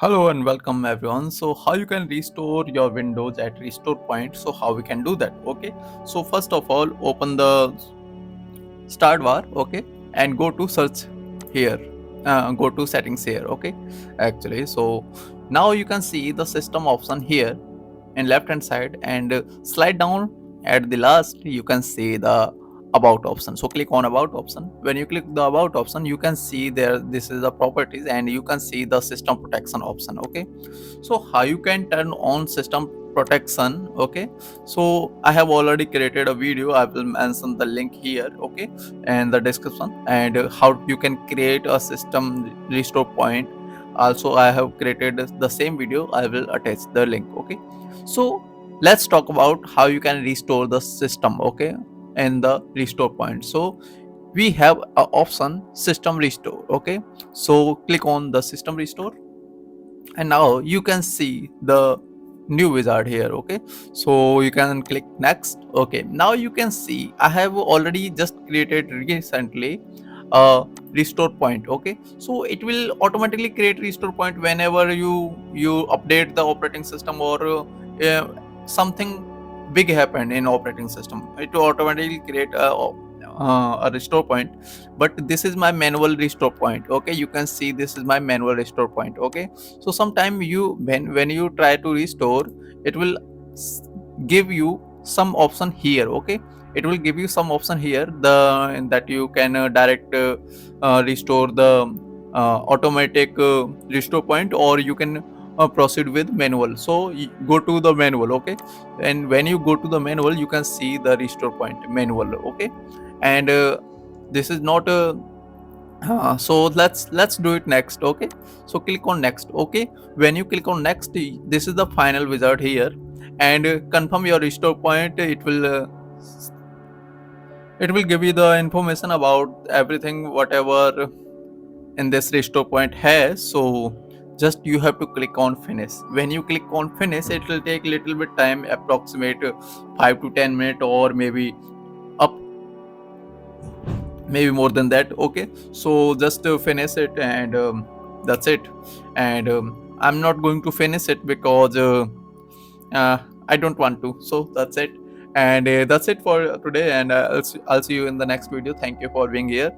Hello and welcome everyone. So how you can restore your windows at restore point? So how we can do that? Okay. So first of all, open the start bar. Okay, and go to search here. Go to settings here. Okay. Actually, so now you can see the system option here in left hand side and slide down at the last you can see the about option. So click on about option. When you click the about option, you can see there this is the properties and you can see the system protection option. Okay, so how you can turn on system protection? Okay, so I have already created a video. I will mention the link here, okay, and the description, and how you can create a system restore point. Also I have created the same video. I will attach the link. Okay, so let's talk about how you can restore the system, okay, and the restore point. So we have a option system restore. Okay, so click on the system restore and now you can see the new wizard here. Okay, so you can click next. Okay, now you can see I have already just created recently a restore point. Okay, so it will automatically create restore point whenever you update the operating system or something big happened in operating system. It will automatically create a restore point, but this is my manual restore point. Okay, you can see this is my manual restore point. Okay, so sometime you when you try to restore, it will give you some option here. Okay, it will give you some option here that you can direct restore the automatic restore point, or you can proceed with manual. So go to the manual. Okay, and when you go to the manual, you can see the restore point manual. Okay, and this is not a so let's do it next. Okay, so click on next. Okay, when you click on next, this is the final wizard here, and confirm your restore point. It will give you the information about everything whatever in this restore point has. So just you have to click on finish. When you click on finish, it will take little bit time, approximate 5 to 10 minutes, or up maybe more than that. Okay, so just finish it, and that's it. And I'm not going to finish it because I don't want to. So that's it, and that's it for today, and I'll see you in the next video. Thank you for being here.